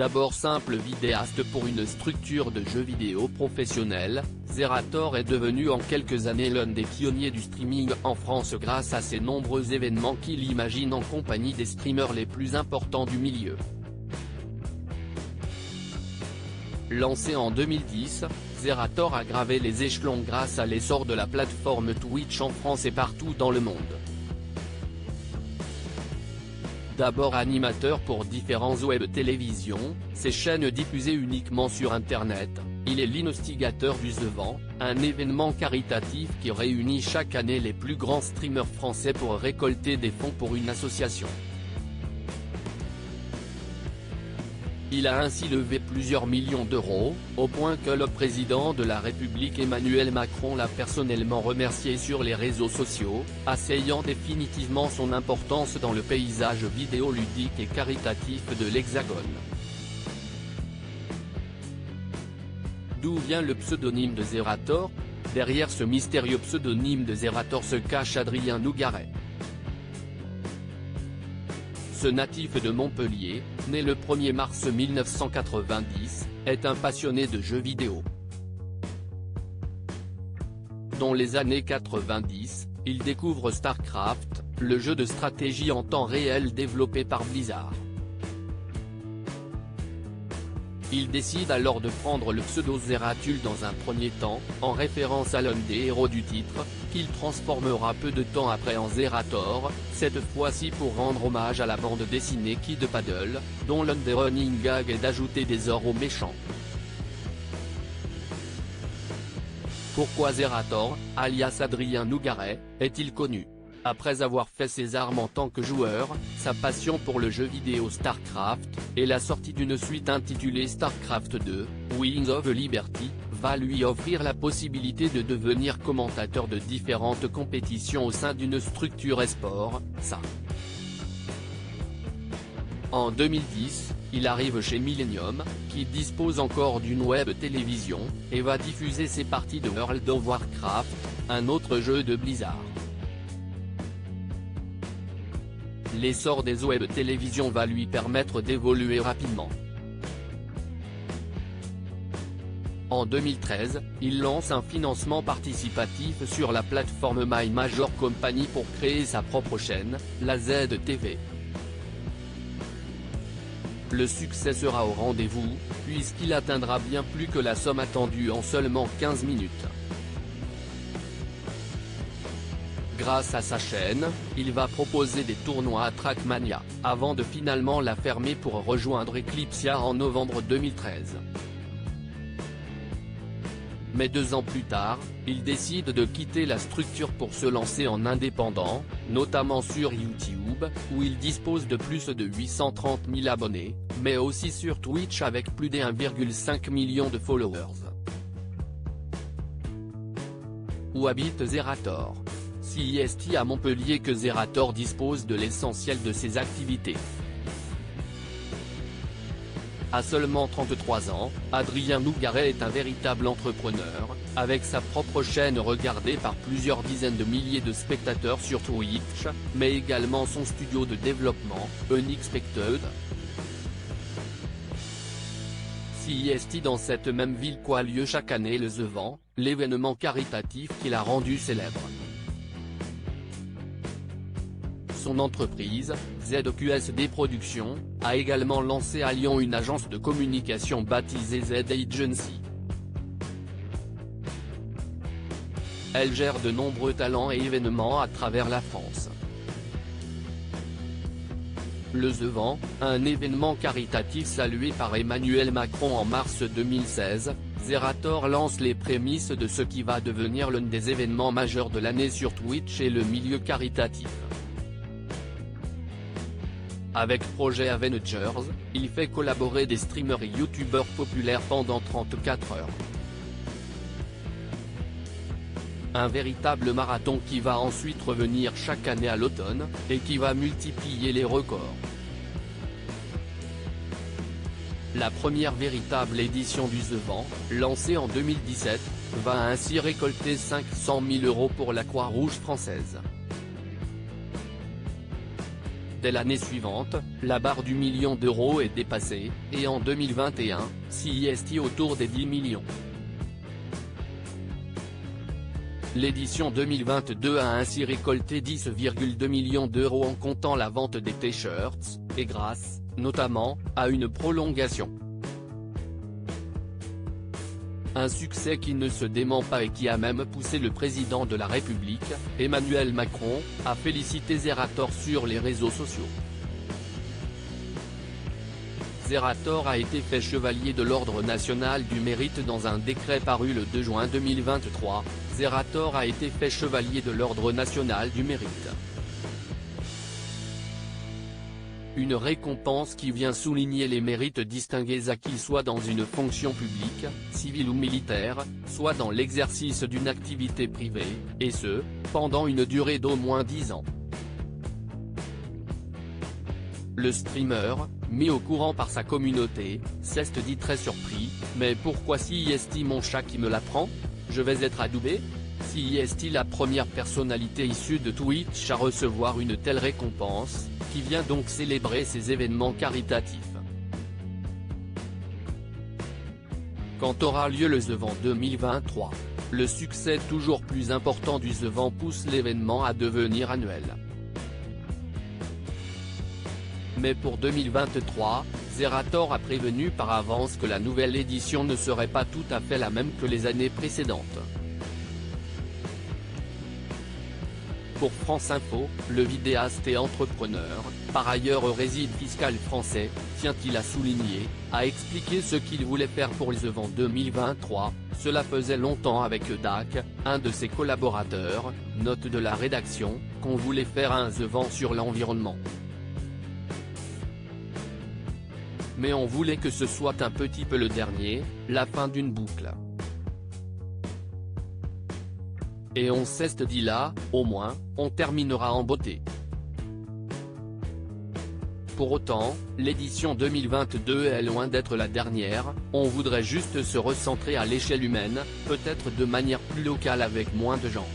D'abord simple vidéaste pour une structure de jeux vidéo professionnelle, Zerator est devenu en quelques années l'un des pionniers du streaming en France grâce à ses nombreux événements qu'il imagine en compagnie des streamers les plus importants du milieu. Lancé en 2010, Zerator a gravé les échelons grâce à l'essor de la plateforme Twitch en France et partout dans le monde. D'abord animateur pour différents web-télévisions, ses chaînes diffusées uniquement sur Internet, il est l'instigateur du The Vent, un événement caritatif qui réunit chaque année les plus grands streamers français pour récolter des fonds pour une association. Il a ainsi levé plusieurs millions d'euros, au point que le président de la République Emmanuel Macron l'a personnellement remercié sur les réseaux sociaux, asseyant définitivement son importance dans le paysage vidéoludique et caritatif de l'Hexagone. D'où vient le pseudonyme de Zerator? Derrière ce mystérieux pseudonyme de Zerator se cache Adrien Nougaret. Ce natif de Montpellier, né le 1er mars 1990, est un passionné de jeux vidéo. Dans les années 90, il découvre StarCraft, le jeu de stratégie en temps réel développé par Blizzard. Il décide alors de prendre le pseudo Zeratul dans un premier temps, en référence à l'un des héros du titre, qu'il transformera peu de temps après en Zerator, cette fois-ci pour rendre hommage à la bande dessinée Kid Paddle, dont l'un des running gags est d'ajouter des ors aux méchants. Pourquoi Zerator, alias Adrien Nougaret, est-il connu? Après avoir fait ses armes en tant que joueur, sa passion pour le jeu vidéo StarCraft, et la sortie d'une suite intitulée StarCraft 2, Wings of Liberty, va lui offrir la possibilité de devenir commentateur de différentes compétitions au sein d'une structure e-sport, ça. En 2010, il arrive chez Millennium, qui dispose encore d'une web télévision, et va diffuser ses parties de World of Warcraft, un autre jeu de Blizzard. L'essor des web-télévisions va lui permettre d'évoluer rapidement. En 2013, il lance un financement participatif sur la plateforme My Major Company pour créer sa propre chaîne, la ZTV. Le succès sera au rendez-vous, puisqu'il atteindra bien plus que la somme attendue en seulement 15 minutes. Grâce à sa chaîne, il va proposer des tournois à Trackmania, avant de finalement la fermer pour rejoindre Eclipsia en novembre 2013. Mais 2 ans plus tard, il décide de quitter la structure pour se lancer en indépendant, notamment sur YouTube, où il dispose de plus de 830 000 abonnés, mais aussi sur Twitch avec plus de 1,5 million de followers. Où habite Zerator? C'est à Montpellier que Zerator dispose de l'essentiel de ses activités. À seulement 33 ans, Adrien Nougaret est un véritable entrepreneur, avec sa propre chaîne regardée par plusieurs dizaines de milliers de spectateurs sur Twitch, mais également son studio de développement, Unexpected. Dans cette même ville qu'a lieu chaque année le The Vent, l'événement caritatif qui l'a rendu célèbre. Son entreprise, ZQSD Productions, a également lancé à Lyon une agence de communication baptisée Z Agency. Elle gère de nombreux talents et événements à travers la France. Le The Vent, un événement caritatif salué par Emmanuel Macron en mars 2016, Zerator lance les prémices de ce qui va devenir l'un des événements majeurs de l'année sur Twitch et le milieu caritatif. Avec Projet Avengers, il fait collaborer des streamers et youtubeurs populaires pendant 34 heures. Un véritable marathon qui va ensuite revenir chaque année à l'automne, et qui va multiplier les records. La première véritable édition du The Vent, lancée en 2017, va ainsi récolter 500 000 € pour la Croix-Rouge française. Dès l'année suivante, la barre du million d'euros est dépassée, et en 2021, CIST autour des 10 millions. L'édition 2022 a ainsi récolté 10,2 millions d'euros en comptant la vente des t-shirts, et grâce, notamment, à une prolongation. Un succès qui ne se dément pas et qui a même poussé le président de la République, Emmanuel Macron, à féliciter Zerator sur les réseaux sociaux. Zerator a été fait chevalier de l'Ordre national du mérite dans un décret paru le 2 juin 2023, Zerator a été fait chevalier de l'Ordre national du mérite. Une récompense qui vient souligner les mérites distingués acquis soit dans une fonction publique, civile ou militaire, soit dans l'exercice d'une activité privée, et ce, pendant une durée d'au moins 10 ans. Le streamer, mis au courant par sa communauté, s'est dit très surpris, « Mais pourquoi CIST mon chat qui me l'apprend ? Je vais être adoubé ?» CIST la première personnalité issue de Twitch à recevoir une telle récompense, qui vient donc célébrer ces événements caritatifs. Quand aura lieu le The Vent 2023, le succès toujours plus important du The Vent pousse l'événement à devenir annuel. Mais pour 2023, Zerator a prévenu par avance que la nouvelle édition ne serait pas tout à fait la même que les années précédentes. Pour France Info, le vidéaste et entrepreneur, par ailleurs réside fiscal français, tient-il à souligner, a expliqué ce qu'il voulait faire pour The Vent 2023, cela faisait longtemps avec Dak, un de ses collaborateurs, note de la rédaction, qu'on voulait faire un The Vent sur l'environnement. Mais on voulait que ce soit un petit peu le dernier, la fin d'une boucle. Et on s'est dit là, au moins, on terminera en beauté. Pour autant, l'édition 2022 est loin d'être la dernière, on voudrait juste se recentrer à l'échelle humaine, peut-être de manière plus locale avec moins de gens.